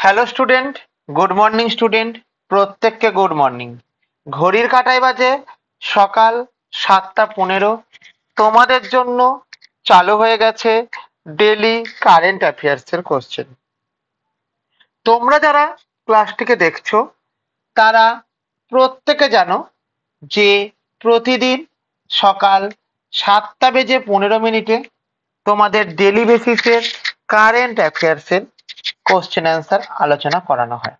Hello student, good morning student, প্রত্যেককে good morning. ঘড়ির কাঁটায় বাজে সকাল 7টা 15। তোমাদের জন্য চালু হয়ে গেছে ডেলি কারেন্ট অ্যাফেয়ার্সের কোশ্চেন। তোমরা যারা ক্লাসটিকে দেখছো তারা প্রত্যেকে জানো যে প্রতিদিন সকাল 7টা বেজে 15 মিনিটে তোমাদের ডেলি বেসিসের কারেন্ট অ্যাফেয়ার্সের কোশ্চেন অ্যান্সার আলোচনা করানো হয়,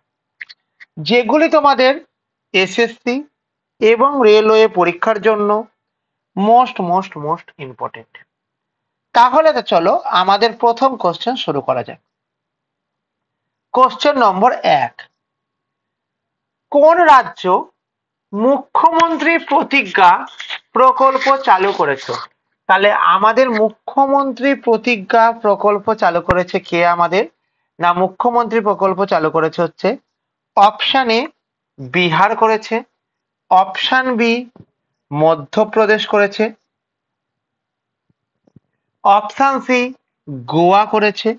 যেগুলি তোমাদের এসএসসি এবং রেলওয়ে পরীক্ষার জন্য মোস্ট ইম্পর্টেন্ট। তাহলে তো চলো আমাদের প্রথম কোশ্চেন শুরু করা যাক। কোশ্চেন নম্বর 1, কোন রাজ্য মুখ্যমন্ত্রী প্রতিজ্ঞা প্রকল্প চালু করেছে? তাহলে আমাদের মুখ্যমন্ত্রী প্রতিজ্ঞা প্রকল্প চালু করেছে কে? আমাদের না, মুখ্যমন্ত্রী প্রকল্প চালু করেছে হচ্ছে অপশন এ বিহার করেছে, অপশন বি মধ্যপ্রদেশ করেছে, অপশন সি গোয়া করেছে,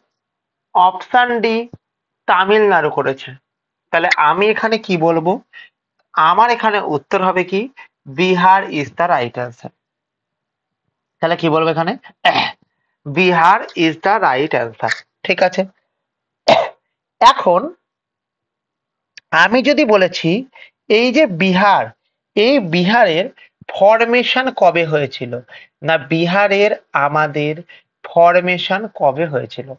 অপশন ডি তামিলনাড়ু করেছে। তাহলে আমি এখানে কি বলবো? আমার এখানে উত্তর হবে কি, Bihar is the right answer. তাহলে কি বলবো এখানে? Bihar is the right answer. ঠিক আছে, এখন আমি যদি বলেছি এই যে বিহার, এই বিহারের ফরমেশন কবে হয়েছিল? না বিহারের আমাদের ফরমেশন কবে হয়েছিল?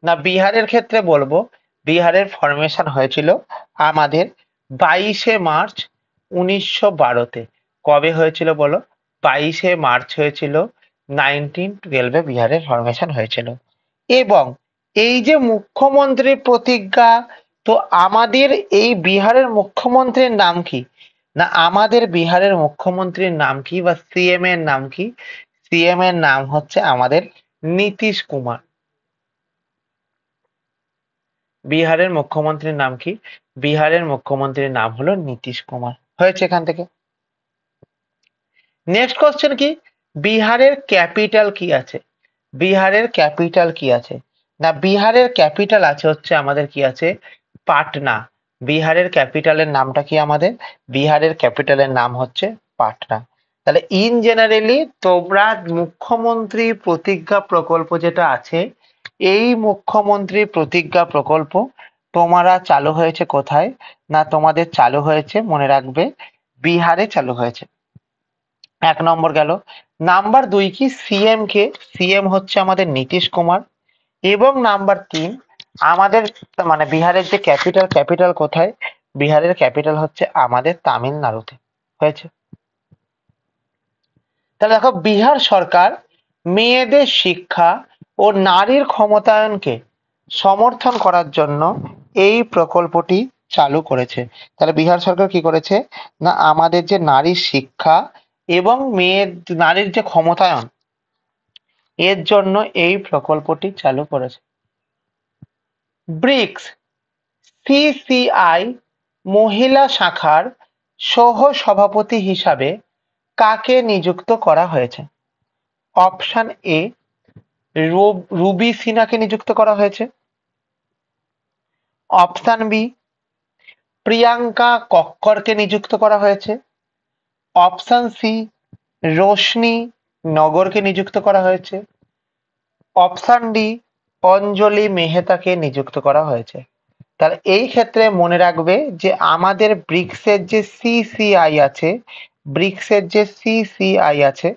না বিহারের ক্ষেত্রে বলবো বিহারের ফরমেশন হয়েছিল আমাদের 22শে মার্চ 1912-তে। কবে হয়েছিল বলো? 22শে মার্চ হয়েছিল 1912-এ বিহারের ফরমেশন হয়েছিল। এবং এই যে মুখ্যমন্ত্রী প্রতিজ্ঞা, তো আমাদের এই বিহারের মুখ্যমন্ত্রীর নাম কি? না আমাদের বিহারের মুখ্যমন্ত্রীর নাম কি বা সিএম এর নাম কি? সিএম এর নাম হচ্ছে আমাদের নীতিশ কুমার। বিহারের মুখ্যমন্ত্রীর নাম কি? বিহারের মুখ্যমন্ত্রীর নাম হলো নীতিশ কুমার। হয়েছে এখান থেকে। নেক্সট কোশ্চেন কি, বিহারের ক্যাপিটাল কি আছে? বিহারের ক্যাপিটাল কি আছে? না বিহারের ক্যাপিটাল আছে হচ্ছে আমাদের কি আছে, পাটনা। বিহারের ক্যাপিটালের নামটা কি আমাদের? বিহারের ক্যাপিটালের নাম হচ্ছে পাটনা। তাহলে ইন জেনারেলি তোমরা মুখ্যমন্ত্রী প্রতিজ্ঞা প্রকল্প যেটা আছে, এই মুখ্যমন্ত্রী প্রতিজ্ঞা প্রকল্প তোমরা চালু হয়েছে কোথায়? না তোমাদের চালু হয়েছে, মনে রাখবে, বিহারে চালু হয়েছে। 1 নম্বর গেল। নাম্বার 2 কি, সিএম কে? সিএম হচ্ছে আমাদের নীতিশ কুমার। এবং নাম্বার 3, আমাদের মানে বিহারের যে ক্যাপিটাল, ক্যাপিটাল কোথায়? বিহারের ক্যাপিটাল হচ্ছে আমাদের তামিলনাড়ুতে। হয়েছে। তাহলে দেখো, বিহার সরকার মেয়েদের শিক্ষা ও নারীর ক্ষমতায়নকে সমর্থন করার জন্য এই প্রকল্পটি চালু করেছে। তাহলে বিহার সরকার কি করেছে? না আমাদের যে নারীর শিক্ষা এবং নারীর যে ক্ষমতায়ন, এর জন্য এই প্রকল্পটি চালু করেছে। ব্রিক্স সিসিআই মহিলা শাখার সহ সভাপতি হিসাবে কাকে নিযুক্ত করা হয়েছে? অপশন এ রুবি সিনহাকে নিযুক্ত করা হয়েছে, অপশন বি প্রিয়াঙ্কা কক্করকে নিযুক্ত করা হয়েছে, অপশন সি রোশনি নগরকে নিযুক্ত করা হয়েছে, অপশন ডি অঞ্জলি মেহতাকে নিযুক্ত করা হয়েছে। তাহলে এই ক্ষেত্রে মনে রাখবে যে আমাদের ব্রিক্সের যে সিসিআই আছে, ব্রিক্সের যে সিসিআই আছে,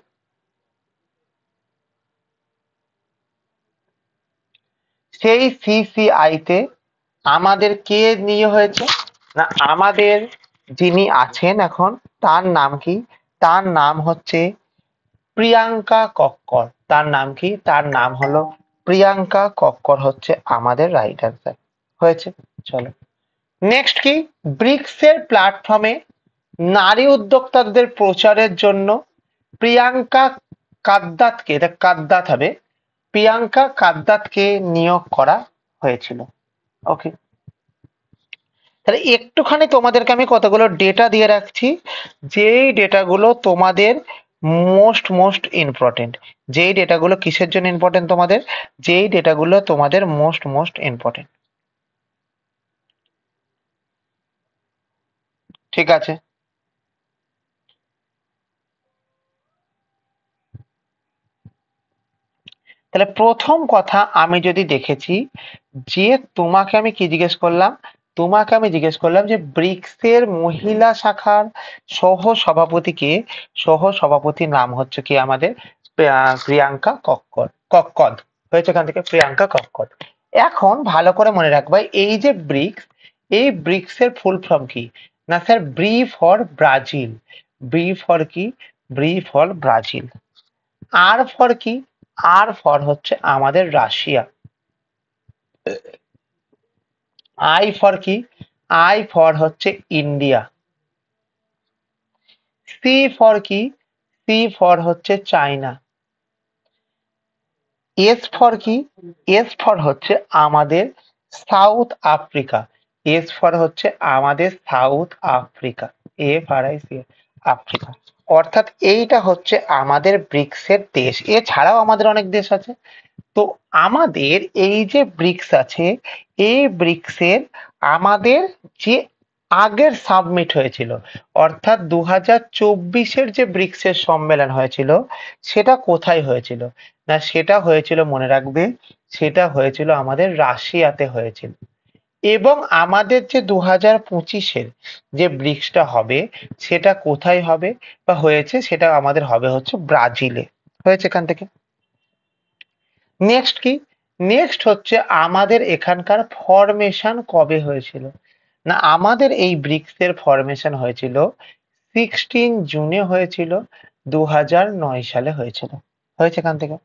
সেই সিসিআই তে আমাদের কে নিয়ে হয়েছে? না আমাদের যিনি আছেন এখন, তার নাম কি? তার নাম হচ্ছে প্রিয়াঙ্কা কক্কর। তার নাম কি? তার নাম হলো প্রিয়াঙ্কা কক্কর, হচ্ছে আমাদের রাইট অ্যান্সার। হয়েছে। চলো নেক্সট কি, ব্রিক্সের প্ল্যাটফর্মে নারী উদ্যোক্তাদের প্রচারের জন্য প্রিয়াঙ্কা কাদ্দাতকে, এটা কাদ্দাত হবে, প্রিয়াঙ্কা কাদ্দাতকে নিয়োগ করা হয়েছিল। ওকে, তাহলে একটুখানি তোমাদেরকে আমি কতগুলো ডেটা দিয়ে রাখছি, যেই ডেটাগুলো তোমাদের মোস্ট ইম্পর্টেন্ট। যেই ডেটাগুলো কিসের জন্য ইম্পর্টেন্ট তোমাদের? যেই ডেটাগুলো তোমাদের মোস্ট ইম্পর্টেন্ট। ঠিক আছে। তাহলে প্রথম কথা আমি যদি দেখেছি যে তোমাকে আমি কি জিজ্ঞেস করলাম, তোমাকে আমি জিজ্ঞেস করলাম যে ব্রিক্সের মহিলা শাখার সহ সভাপতি কে, সহ সভাপতির নাম হচ্ছে কি আমাদের প্রিয়াঙ্কা কক্কদ হয়েছে এখান থেকে প্রিয়াঙ্কা কক্কদ। এখন ভালো করে মনে রাখবা এই যে ব্রিক্স, এই ব্রিক্স এর ফুল ফর্ম কি, না sir B for Brazil, B for কি, B for Brazil. R for কি, আর ফর হচ্ছে আমাদের রাশিয়া। আই ফর কি, আই ফর হচ্ছে ইন্ডিয়া। সি ফর কি, সি ফর হচ্ছে চায়না। এস ফর কি, এস ফর হচ্ছে আমাদের সাউথ আফ্রিকা, এস ফর হচ্ছে আমাদের South Africa, F R I C, Africa. অর্থাৎ এইটা হচ্ছে আমাদের ব্রিক্সের দেশ, এছাড়াও আমাদের অনেক দেশ আছে। তো আমাদের এই যে ব্রিক্স আছে, এই ব্রিক্সের আমাদের যে আগের সাবমিট হয়েছিল, অর্থাৎ 2024-এর যে ব্রিক্সের সম্মেলন হয়েছিল, সেটা কোথায় হয়েছিল, না সেটা হয়েছিল মনে রাখবে, সেটা হয়েছিল আমাদের রাশিয়াতে হয়েছিল। এবং আমাদের যে 2025-এর যে ব্রিক্সটা হবে, সেটা কোথায় হবে বা হয়েছে, সেটা আমাদের হবে হচ্ছে ব্রাজিলে হয়েছে এখান থেকে। নেক্সট কি, নেক্সট হচ্ছে আমাদের এখানকার ফরমেশন কবে হয়েছিল, না আমাদের এই ব্রিক্স এর ফরমেশন হয়েছিল 16 জুনে হয়েছিল, 2009 সালে হয়েছিল হয়েছে এখান থেকে।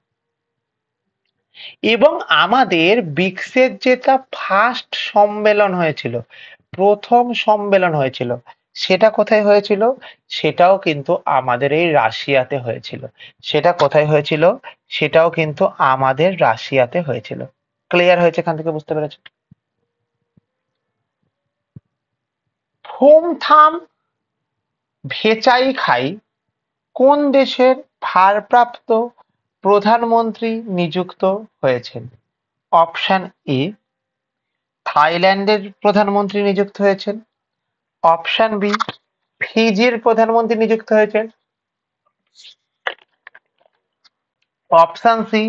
এবং আমাদের ব্রিক্সের যেটা ফার্স্ট সম্মেলন হয়েছিল, প্রথম সম্মেলন হয়েছিল, সেটা কোথায় হয়েছিল, সেটাও কিন্তু আমাদের এই রাশিয়াতে হয়েছিল। সেটা কোথায় হয়েছিল, সেটাও কিন্তু আমাদের রাশিয়াতে হয়েছিল। ক্লিয়ার হয়েছে এখান থেকে, বুঝতে পেরেছো? থুমথাম ভেচাই খাই কোন দেশের ভারপ্রাপ্ত প্রধানমন্ত্রী নিযুক্ত হয়েছেন? অপশন এ, থাইল্যান্ডের প্রধানমন্ত্রী নিযুক্ত হয়েছেন। অপশন বি, ফিজির প্রধানমন্ত্রী নিযুক্ত হয়েছেন। অপশন সি,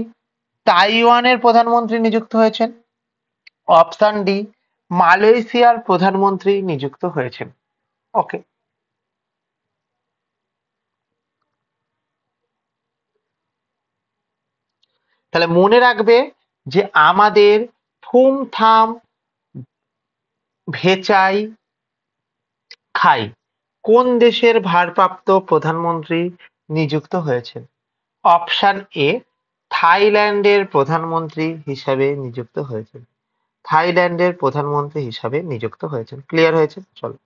তাইওয়ানের প্রধানমন্ত্রী নিযুক্ত হয়েছেন। অপশন ডি, মালয়েশিয়ার প্রধানমন্ত্রী নিযুক্ত হয়েছেন। ওকে, তাহলে মনে রাখবে যে আমাদের থুমথাম ভেচাই খাই কোন দেশের ভারপ্রাপ্ত প্রধানমন্ত্রী নিযুক্ত হয়েছেন? অপশন এ, থাইল্যান্ডের প্রধানমন্ত্রী হিসাবে নিযুক্ত হয়েছেন। থাইল্যান্ডের প্রধানমন্ত্রী হিসাবে নিযুক্ত হয়েছেন। ক্লিয়ার হয়েছে? চলো।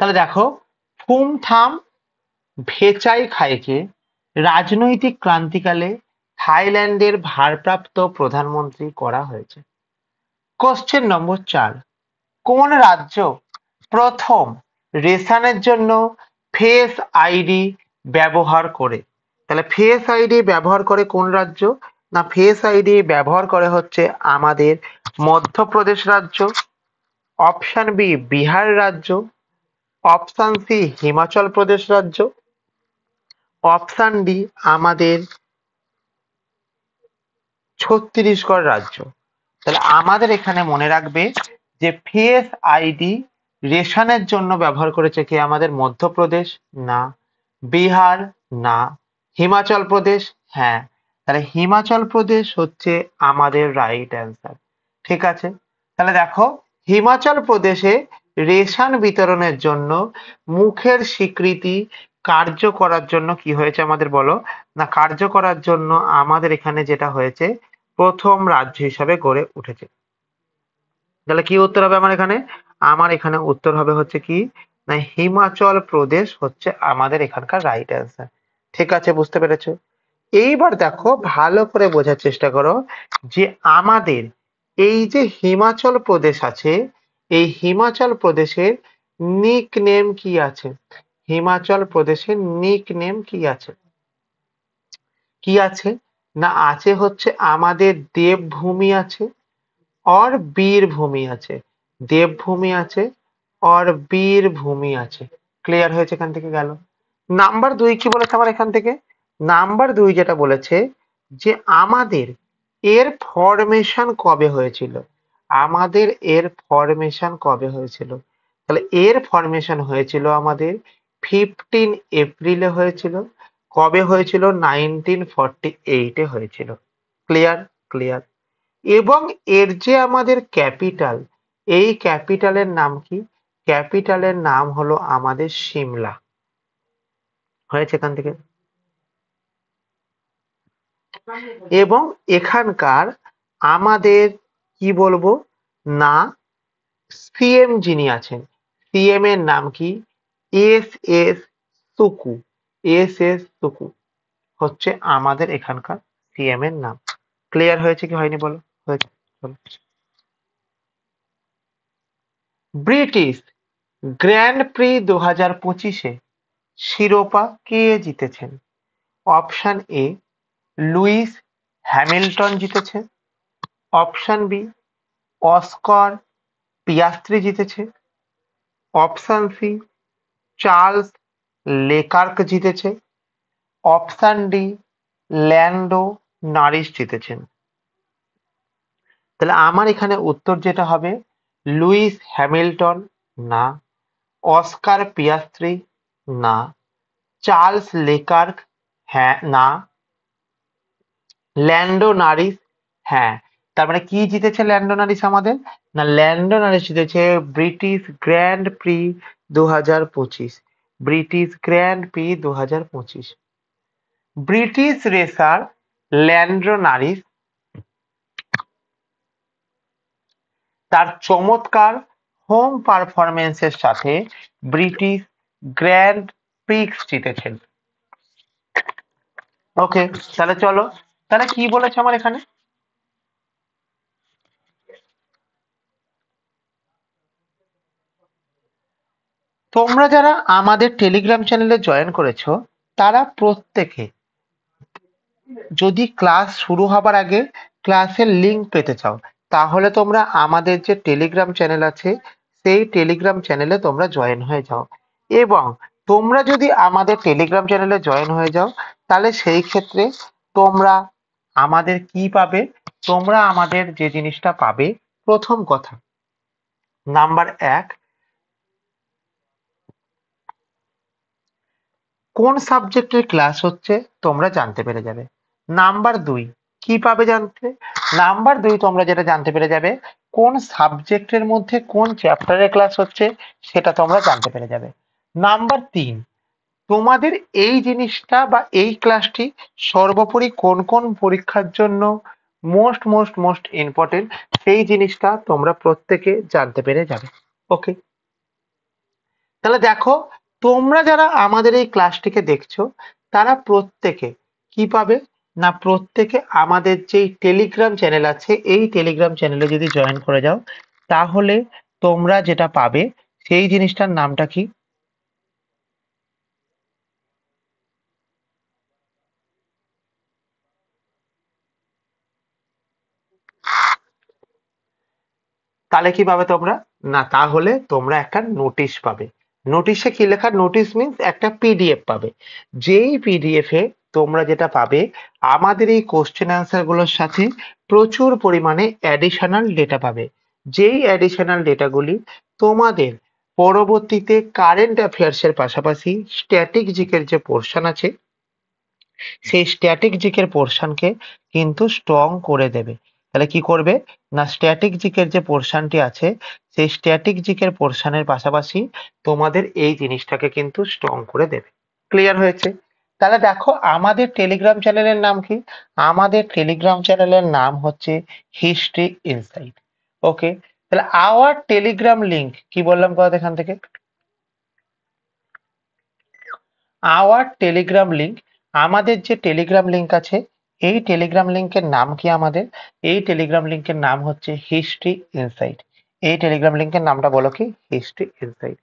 তাহলে দেখো, থুমথাম ভেচাই খাইকে রাজনৈতিক ক্রান্তিকালে থাইল্যান্ডের ভারপ্রাপ্ত প্রধানমন্ত্রী করা হয়েছে। কোশ্চেন নম্বর 4, কোন রাজ্য প্রথম রেশনের জন্য ফেস আইডি ব্যবহার করে? তাহলে ফেস আইডি ব্যবহার করে কোন রাজ্য, না ফেস আইডি ব্যবহার করে হচ্ছে আমাদের মধ্যপ্রদেশ রাজ্য। অপশন বি, বিহার রাজ্য। অপশন সি, হিমাচল প্রদেশ রাজ্য। অপশন ডি, আমাদের ছত্তিশগড় রাজ্য। তাহলে আমাদের এখানে মনে রাখবে যে ফেস আইডি রেশনের জন্য ব্যবহার করেছে কি আমাদের মধ্যপ্রদেশ, না বিহার, না হিমাচল প্রদেশ, হ্যাঁ। তাহলে হিমাচল প্রদেশ হচ্ছে আমাদের রাইট অ্যান্সার। ঠিক আছে, তাহলে দেখো হিমাচল প্রদেশে রেশন বিতরণের জন্য মুখের স্বীকৃতি কার্য করার জন্য কি হয়েছে আমাদের বলো, না কার্য করার জন্য আমাদের এখানে যেটা হয়েছে, প্রথম রাজ্য হিসাবে গড়ে উঠেছে। তাহলে কি উত্তর হবে আমার এখানে, আমার এখানে উত্তর হবে হচ্ছে কি, না হিমাচল প্রদেশ হচ্ছে আমাদের এখানকার রাইট অ্যান্সার। ঠিক আছে, বুঝতে পেরেছো? এইবার দেখো ভালো করে বোঝার চেষ্টা করো যে আমাদের এই যে হিমাচল প্রদেশ আছে, এই হিমাচল প্রদেশের নিক নেম কি আছে? হিমাচল প্রদেশের নিক নেম কি আছে? কি আছে? না আছে হচ্ছে আমাদের দেবভূমি আছে और বীরভূমি আছে। দেবভূমি আছে और বীরভূমি আছে। ক্লিয়ার হয়েছে? এখান থেকে গেল। নাম্বার 2 কি বলেছে আমার এখান থেকে? নাম্বার 2 যেটা বলেছে যে আমাদের এর ফরমেশন কবে হয়েছিল? আমাদের এর ফরমেশন কবে হয়েছিল? তাহলে এর ফরমেশন হয়েছিল আমাদের 15 এপ্রিলে হয়েছিল। কবে হয়েছিল? 1948 এ হয়েছিল। ক্লিয়ার? ক্লিয়ার। এবং এর যে আমাদের ক্যাপিটাল, এই ক্যাপিটালের নাম কি? ক্যাপিটালের নাম হলো আমাদের সিমলা। হয়েছে এখান থেকে? এবং এখানকার আমাদের কি বলবো না সিএম যিনি আছেন, সিএম এর নাম কি? এস এস সুকু। এস এস সুকু হচ্ছে আমাদের এখানকার সিএম এর নাম। ক্লিয়ার হয়েছে কি হয়নি বলো? হয়েছে। চলো। ব্রিটিশ গ্র্যান্ড প্রি 2025-এ শিরোপা কে জিতেছেন? অপশন এ লুইস হ্যামিল্টন জিতেছে। অপশন বি অস্কার পিয়াস্ত্রি জিতেছে। অপশন সি চার্লস লেকার্ক জিতেছে। অপশন ডি ল্যান্ডো নারিস জিতেছেন। তাহলে আমার এখানে উত্তর যেটা হবে লুইস হ্যামিল্টন না, অস্কার পিয়াস্ত্রি না, চার্লস লেকার্ক হ্যাঁ না, ল্যান্ডো নারিস হ্যাঁ। তার মানে কি জিতেছে ল্যান্ডো নারিস আমাদের? না ল্যান্ডো নারিস জিতেছে British Grand Prix 2025। British Grand Prix 2025। British racer Lando Norris তার চমৎকার হোম পারফরমেন্সের সাথে ব্রিটিশ গ্র্যান্ড প্রিক্স জিতেছেন। ওকে, তাহলে চলো। তাহলে কি বলেছে আমার এখানে? তোমরা যারা আমাদের টেলিগ্রাম চ্যানেলে জয়েন করেছো তারা প্রত্যেকে যদি ক্লাস শুরু হবার আগে ক্লাসের লিংক পেতে চাও তাহলে তোমরা আমাদের যে টেলিগ্রাম চ্যানেল আছে সেই টেলিগ্রাম চ্যানেলে তোমরা জয়েন হয়ে যাও। এবং তোমরা যদি আমাদের টেলিগ্রাম চ্যানেলে জয়েন হয়ে যাও তাহলে সেই ক্ষেত্রে তোমরা আমাদের কি পাবে? তোমরা আমাদের যে জিনিসটা পাবে, প্রথম কথা নাম্বার 1 কোন সাবজেক্টের ক্লাস হচ্ছে তোমরা জানতে পেরে যাবে। নাম্বার 2 কি পাবে জানতে? নাম্বার 2 তোমরা যেটা জানতে পেরে যাবে কোন সাবজেক্টের মধ্যে কোন চ্যাপ্টারের ক্লাস হচ্ছে সেটা তোমরা জানতে পেরে যাবে। নাম্বার 3 তোমাদের এই জিনিসটা বা এই ক্লাসটি সর্বোপরি কোন কোন পরীক্ষার জন্য মোস্ট মোস্ট মোস্ট ইম্পর্টেন্ট সেই জিনিসটা তোমরা প্রত্যেকে জানতে পেরে যাবে। ওকে, তাহলে দেখো তোমরা যারা আমাদের এই ক্লাসটিকে দেখছো তারা প্রত্যেকে কি পাবে? না প্রত্যেকে আমাদের যেই টেলিগ্রাম চ্যানেল আছে এই টেলিগ্রাম চ্যানেলে যদি জয়েন করে যাও তাহলে তোমরা যেটা পাবে সেই জিনিসটার নামটা কি? তাহলে কি পাবে তোমরা? না তাহলে তোমরা একটা নোটিশ পাবে। নোটিশে কি লেখা? নোটিশ মিন্স একটা পিডিএফ পাবে। যেই পিডিএফ এ তোমরা যেটা পাবে আমাদের এই কোশ্চেন অ্যান্সার গুলোর সাথে প্রচুর পরিমাণে অ্যাডিশনাল ডেটা পাবে। যেই অ্যাডিশনাল ডেটাগুলি তোমাদের পরবর্তীতে কারেন্ট অ্যাফেয়ার্স এর পাশাপাশি স্ট্যাটিক জিকের যে পোর্শন আছে সেই স্ট্যাটিক জিকের পোর্শনকে কিন্তু স্ট্রং করে দেবে। তাহলে কি করবে? না স্ট্যাটিক জিকের যে পোর্শনটি আছে সেই স্ট্যাটিক জিকের পোর্শনের পাশাপাশি তোমাদের এই জিনিসটাকে কিন্তু স্ট্রং করে দেবে। ক্লিয়ার হয়েছে? তাহলে দেখো আমাদের টেলিগ্রাম চ্যানেলের নাম কি? আমাদের টেলিগ্রাম চ্যানেলের নাম হচ্ছে হিস্ট্রি ইনসাইট। ওকে, তাহলে আওয়ার টেলিগ্রাম লিংক কি বললাম কথা এখান থেকে? আওয়ার টেলিগ্রাম লিংক আমাদের যে টেলিগ্রাম লিংক আছে, এই টেলিগ্রাম লিংকের নাম কি? আমাদের এই টেলিগ্রাম লিংকের নাম হচ্ছে হিস্ট্রি ইনসাইট। এই টেলিগ্রাম লিংকের নামটা বলো কি? History insight.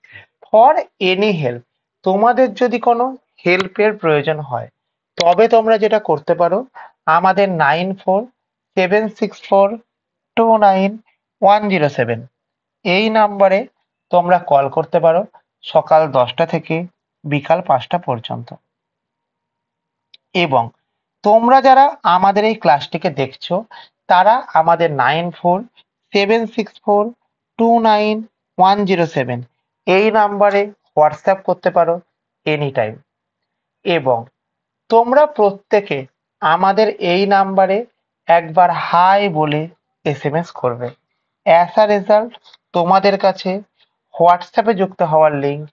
For any help, তোমাদের যদি কোনো হেল্পের প্রয়োজন হয় তবে তোমরা যেটা করতে পারো, আমাদের 9476429107 এই নাম্বারে তোমরা কল করতে পারো সকাল 10টা থেকে বিকাল 5টা পর্যন্ত। এবং তোমরা যারা আমাদের এই ক্লাসটিকে দেখছো তারা আমাদের 9476429107 এই নাম্বারে হোয়াটসঅ্যাপ করতে পারো এনি টাইম। এবং তোমরা প্রত্যেকে আমাদের এই নাম্বারে একবার হাই বলে এসএমএস করবে। অ্যাজ আ রেজাল্ট তোমাদের কাছে হোয়াটসঅ্যাপে যুক্ত হওয়ার লিঙ্ক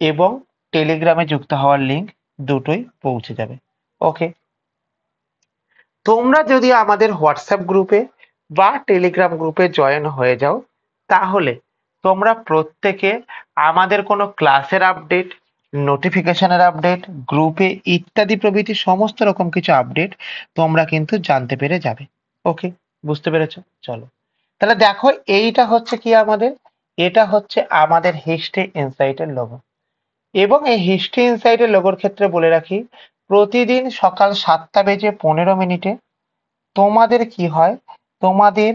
এবং টেলিগ্রামে যুক্ত হওয়ার লিঙ্ক দুটোই পৌঁছে যাবে। ওকে, তোমরা যদি আমাদের হোয়াটসঅ্যাপ গ্রুপে বা টেলিগ্রাম গ্রুপে জয়েন হয়ে যাও তাহলে তোমরা প্রত্যেকে আমাদের কোনো ক্লাসের আপডেট, নোটিফিকেশনের আপডেট, গ্রুপে ইত্যাদি প্রভৃতি সমস্ত রকম কিছু আপডেট তোমরা কিন্তু জানতে পেরে যাবে। ওকে, বুঝতে পেরেছো? চলো তাহলে দেখো, এইটা হচ্ছে কি আমাদের, এটা হচ্ছে আমাদের হিস্ট্রি ইনসাইটের লোগো। এবং এই হিস্ট্রি ইনসাইটের লোগোর ক্ষেত্রে বলে রাখি, প্রতিদিন সকাল 7টা বেজে 15 মিনিটে তোমাদের কি হয়, তোমাদের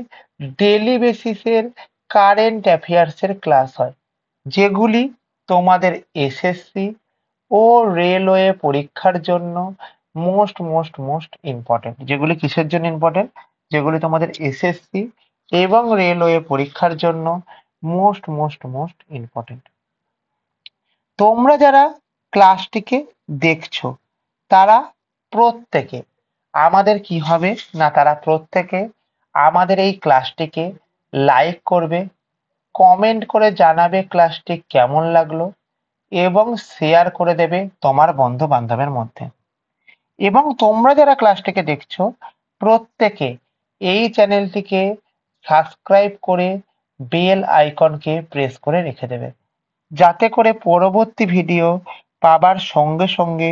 ডেলি বেসিসের কারেন্ট অ্যাফেয়ার্সের ক্লাস হয়, যেগুলি তোমাদের এসএসসি ও রেলওয়ে পরীক্ষার জন্য মোস্ট মোস্ট মোস্ট ইম্পর্টেন্ট। যেগুলি কিসের জন্য ইম্পর্টেন্ট? যেগুলি তোমাদের এসএসসি এবং রেলওয়ে পরীক্ষার জন্য মোস্ট মোস্ট মোস্ট ইম্পর্টেন্ট। তোমরা যারা ক্লাসটিকে দেখছো তারা প্রত্যেকে আমাদের কি হবে না, তারা প্রত্যেকে আমাদের এই ক্লাসটিকে লাইক করবে, কমেন্ট করে জানাবে ক্লাসটি কেমন লাগলো এবং শেয়ার করে দেবে তোমার বন্ধু বান্ধবের মধ্যে। এবং তোমরা যারা ক্লাসটিকে দেখছো প্রত্যেকে এই চ্যানেলটিকে সাবস্ক্রাইব করে বেল আইকনকে প্রেস করে রেখে দেবে, যাতে করে পরবর্তী ভিডিও পাবার সঙ্গে সঙ্গে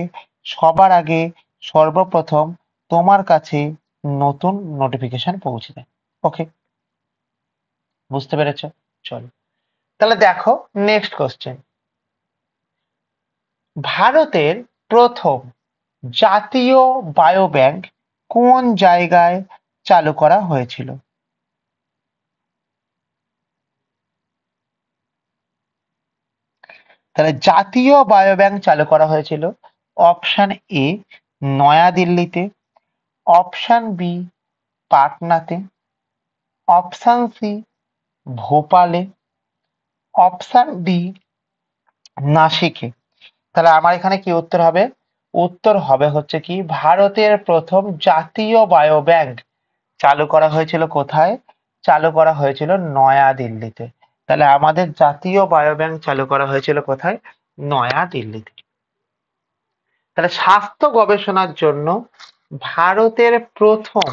সবার আগে সর্বপ্রথম তোমার কাছে নতুন নোটিফিকেশন পৌঁছে যায়। ওকে, বুঝতে পেরেছ? চলো তাহলে দেখো নেক্সট কোশ্চেন। ভারতের প্রথম জাতীয় বায়োব্যাংক কোন জায়গায় চালু করা হয়েছিল? তাহলে জাতীয় বায়োব্যাংক চালু করা হয়েছিল অপশন এ নয়াদিল্লিতে, অপশন বি পাটনাতে, অপশন সি ভোপালে, অপশন ডি নাসিকে। তাহলে আমার এখানে কি উত্তর হবে? উত্তর হবে হচ্ছে কি, ভারতের প্রথম জাতীয় বায়োব্যাংক চালু করা হয়েছিল কোথায়? চালু করা হয়েছিল নয়াদিল্লিতে। তাহলে আমাদের জাতীয় বায়োব্যাংক চালু করা হয়েছিল কোথায়? নয়াদিল্লিতে। তাহলে স্বাস্থ্য গবেষণার জন্য ভারতের প্রথম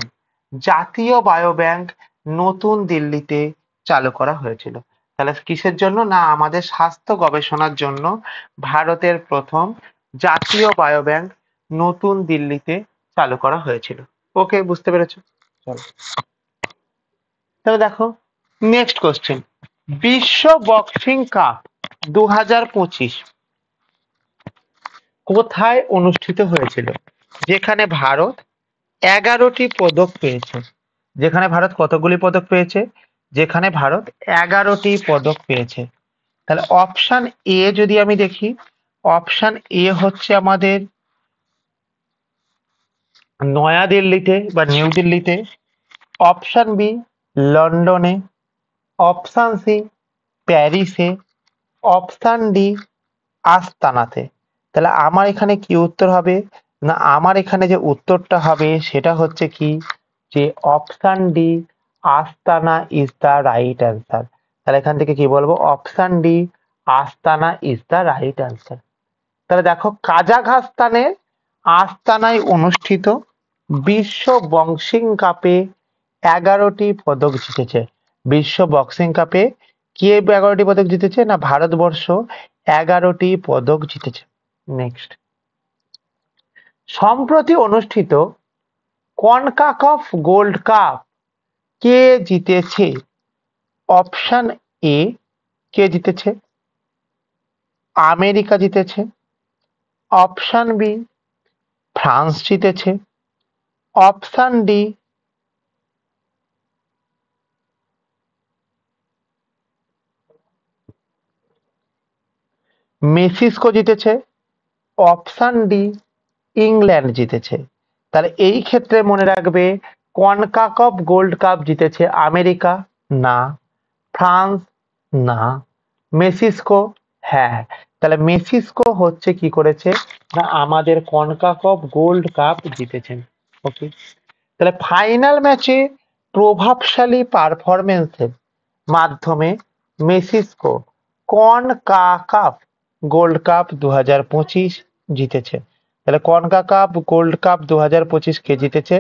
জাতীয় বায়োব্যাংক নতুন দিল্লিতে চালু করা হয়েছিল। তাহলে কিসের জন্য? না, আমাদের স্বাস্থ্য গবেষণার জন্য ভারতের প্রথম জাতীয় বায়োব্যাংক নতুন দিল্লিতে চালু করা হয়েছিল। ওকে, বুঝতে পেরেছো? চলো তাহলে দেখো নেক্সট কোশ্চেন। বিশ্ব বক্সিং কাপ 2025 কোথায় অনুষ্ঠিত হয়েছিল? যেখানে ভারত 11টি পদক পেয়েছে। যেখানে ভারত কতগুলি পদক পেয়েছে? যেখানে ভারত 11টি পদক পেয়েছে। তাহলে অপশন এ যদি আমি দেখি, অপশন এ হচ্ছে আমাদের নয়াদিল্লিতে বা নিউ দিল্লিতে, অপশন বি লন্ডনে, অপশন সি প্যারিসে, অপশন ডি আস্তানাতে। তাহলে আমার এখানে কি উত্তর হবে? না, আমার এখানে যে উত্তরটা হবে সেটা হচ্ছে কি, যে অপশন ডি আস্তানা ইজ দ্য রাইট অ্যান্সার। তাহলে এখান থেকে কি বলবো? অপশন ডি আস্তানা ইজ দ্য রাইট অ্যান্সার। তাহলে দেখো, কাজাখস্তানের আস্তানায় অনুষ্ঠিত বিশ্ব বক্সিং কাপে 11টি পদক জিতেছে। বিশ্ব বক্সিং কাপে কে 11টি পদক জিতেছে? না, ভারতবর্ষ 11টি পদক জিতেছে। নেক্সট, সম্প্রতি অনুষ্ঠিত কনকাকাফ গোল্ড কাপ কে জিতেছে? অপশন এ কে জিতেছে? আমেরিকা জিতেছে। অপশন বি ফ্রান্স জিতেছে। অপশন ডি মেক্সিকো জিতেছে। অপশন ডি ইংল্যান্ড জিতেছে। তাহলে এই ক্ষেত্রে মনে রাখবে কনকাকাফ গোল্ড কাপ জিতেছে আমেরিকা না, ফ্রান্স না, মেক্সিকো হ্যাঁ। তাহলে মেক্সিকো হচ্ছে কি করেছে না আমাদের কনকাকাফ গোল্ড কাপ জিতেছেন। ওকে, তাহলে ফাইনাল ম্যাচে প্রভাবশালী পারফরমেন্সের মাধ্যমে মেক্সিকো কনকাকাফ গোল্ড কাপ 2025 জিতেছে। তাহলে কনকাকাফ গোল্ড কাপ 2025 কে জিতেছে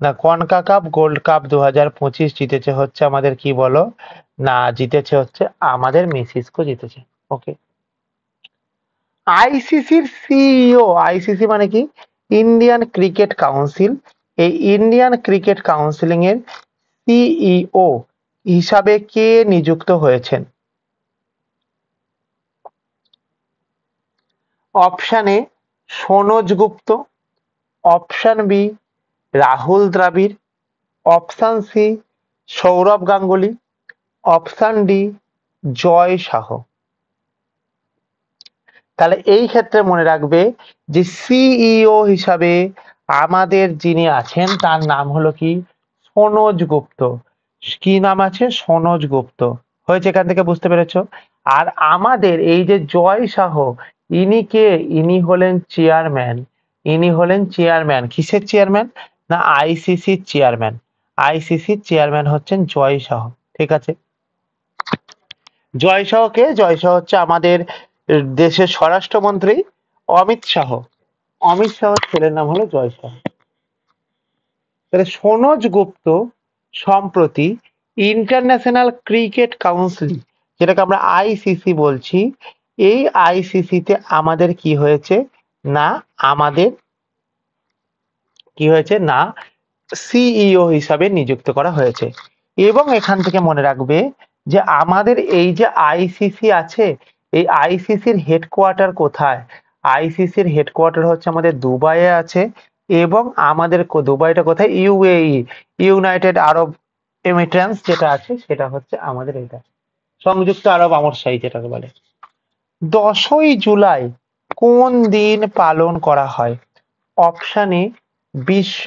না কনকাকাফ গোল্ড কাপ 2025 জিতেছে হচ্ছে আমাদের কি বলো না জিতেছে হচ্ছে আমাদের মেক্সিকো জিতেছে। ওকে, আইসিসির সিইও, আইসিসি মানে কি ইন্ডিয়ান ক্রিকেট কাউন্সিল, এই ইন্ডিয়ান ক্রিকেট কাউন্সিলিং এর সিইও হিসাবে কে নিযুক্ত হয়েছেন? Option A Sanjog Gupta, option B Rahul Dravid, option C Sourav Ganguly, option D Jay Shah. তাহলে এই ক্ষেত্রে মনে রাখবে যে সিইও হিসাবে আমাদের যিনি আছেন তার নাম হলো কি সনোজ গুপ্ত। কি নাম আছে? সনোজ গুপ্ত। হয়েছে, এখান থেকে বুঝতে পেরেছো? আর আমাদের এই যে জয় শাহ ইনি কে? ইনি হলেন চেয়ারম্যান। ইনি হলেন চেয়ারম্যান। কিসের চেয়ারম্যান? না আইসিসির চেয়ারম্যান। আইসিসির চেয়ারম্যান হচ্ছেন জয় শাহ। ঠিক আছে, জয় শাহ কে? জয় শাহ হচ্ছে আমাদের দেশের স্বরাষ্ট্রমন্ত্রী অমিত শাহ। অমিত শাহর ছেলের নাম হলো জয় শাহ। তাহলে সনোজ গুপ্ত সম্প্রতি ইন্টারন্যাশনাল ক্রিকেট কাউন্সিল, যেটাকে আমরা আইসিসি বলছি, এই আইসিসিতে আমাদের কি হয়েছে না আমাদের কি হয়েছে না সিইও হিসাবে নিযুক্ত করা হয়েছে। এবং এখান থেকে মনে রাখবে যে আমাদের এই যে আইসিসি আছে, এই আইসিসির হেডকোয়ার্টার কোথায়? আইসিসির হেডকোয়ার্টার হচ্ছে আমাদের দুবাইয়ে আছে। এবং আমাদের দুবাইটা কোথায়? ইউএই, ইউনাইটেড আরব এমিরেটস যেটা আছে সেটা হচ্ছে আমাদের এটা সংযুক্ত আরব আমরশাহী যেটাকে বলে। 10ই জুলাই কোন দিন পালন করা হয়? অপশন এ বিশ্ব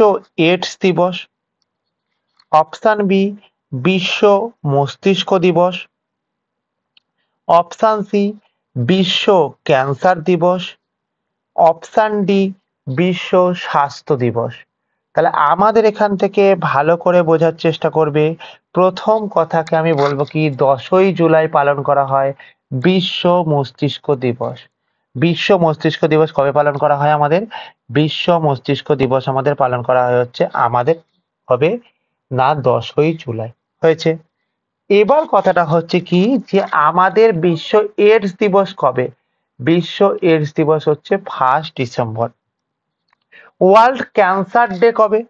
এইডস দিবস, অপশন বি বিশ্ব মস্তিষ্ক দিবস, অপশন সি বিশ্ব ক্যান্সার দিবস, অপশন ডি বিশ্ব স্বাস্থ্য দিবস। তাহলে আমাদের এখান থেকে ভালো করে বোঝার চেষ্টা করবে। প্রথম কথাকে আমি বলবো কি 10ই জুলাই পালন করা হয় বিশ্ব মস্তিষ্ক দিবস। বিশ্ব মস্তিষ্ক দিবস কবে পালন করা হয় আমাদের? বিশ্ব মস্তিষ্ক দিবস আমাদের পালন করা হয় হচ্ছে আমাদের হবে না 10ই জুলাই। হয়েছে, এবার কথাটা হচ্ছে কি যে আমাদের বিশ্ব এইডস দিবস কবে? বিশ্ব এইডস দিবস হচ্ছে 1 ডিসেম্বর। ওয়ার্ল্ড ক্যান্সার ডে কবে?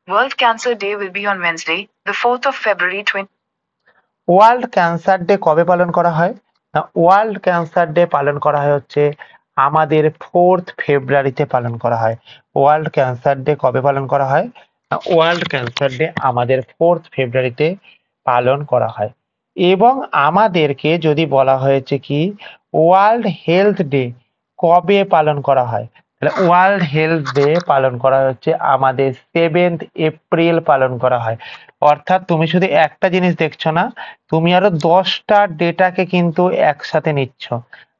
World Cancer Day will be on Wednesday, the 4th of February 20. World cancer day কবে পালন করা হয়? না ওয়ার্ল্ড ক্যান্সার ডে পালন করা হয় হচ্ছে আমাদের 4th ফেব্রুয়ারিতে পালন করা হয়। ওয়ার্ল্ড ক্যান্সার ডে কবে পালন করা হয়? না ওয়ার্ল্ড ক্যান্সার ডে আমাদের 4th ফেব্রুয়ারিতে পালন করা হয়। এবং আমাদেরকে যদি বলা হয়েছে কি ওয়ার্ল্ড হেলথ ডে কবে পালন করা হয়? তাহলে ওয়ার্ল্ড হেলথ ডে পালন করা হচ্ছে আমাদের 7th এপ্রিল পালন করা হয়। অর্থাৎ তুমি শুধু একটা জিনিস দেখছো না, তুমি আরো 10টা ডেটাকে কিন্তু একসাথে নিচ্ছ।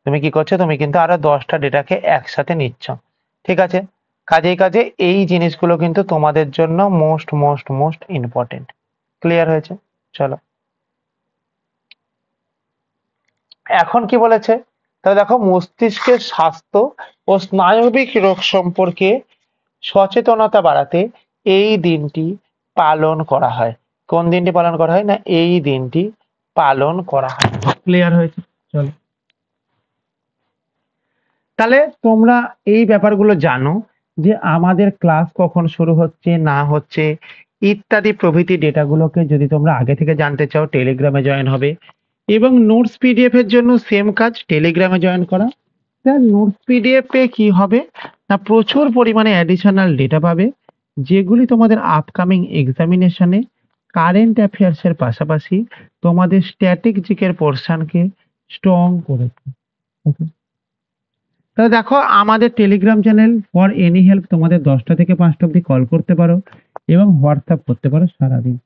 তুমি কি করছো? তুমি কিন্তু আরো 10টা ডেটাকে একসাথে নিচ্ছ। ঠিক আছে, কাজে এই জিনিসগুলো কিন্তু তোমাদের জন্য most most most important. Clear হয়েছে? চলো, এখন কি বলেছে? তাহলে দেখো মস্তিষ্কের স্বাস্থ্য ও স্নায়বিক রোগ সম্পর্কে সচেতনতা বাড়াতে এই দিনটি পালন করা হয়। কোন দিনটি পালন করা হয়? না এই দিনটি পালন করা হয়। ক্লিয়ার হয়েছে? চলো, তাহলে তোমরা এই ব্যাপারগুলো জানো যে আমাদের ক্লাস কখন শুরু হচ্ছে না হচ্ছে ইত্যাদি প্রভৃতি ডেটাগুলোকে যদি তোমরা আগে থেকে জানতে চাও টেলিগ্রামে জয়েন হবে। এবং নোটস পিডিএফ এর জন্য সেম কাজ, টেলিগ্রামে জয়েন করা। নোটস পিডিএফ এ কি হবে না প্রচুর পরিমাণে অ্যাডিশনাল ডেটা পাবে, যেগুলি তোমাদের আপকামিং এক্সামিনেশনে কারেন্ট অ্যাফেয়ার্স এর পাশাপাশি তোমাদের স্ট্যাটিক জিকের পোর্শনকে স্ট্রং করেছে। ওকে, তাহলে দেখো আমাদের Telegram channel for any help তোমাদের 10টা থেকে 5টা অবধি কল করতে পারো এবং হোয়াটসঅ্যাপ করতে পারো সারাদিন।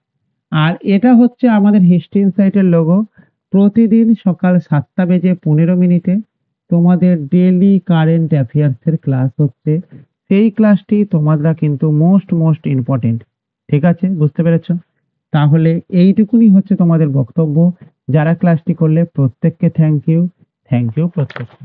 আর এটা হচ্ছে আমাদের হিস্ট্রি ইনসাইটের লোগো। প্রতিদিন সকাল 7:15 তোমাদের ডেইলি কারেন্ট অ্যাফেয়ার্স এর ক্লাস হচ্ছে। সেই ক্লাসটি তোমরা কিন্তু মোস্ট ইম্পর্টেন্ট। ঠিক আছে, বুঝতে পেরেছো? তাহলে এইটুকুনি হচ্ছে তোমাদের বক্তব্য। যারা ক্লাসটি করলে প্রত্যেককে থ্যাংক ইউ প্রত্যেককে।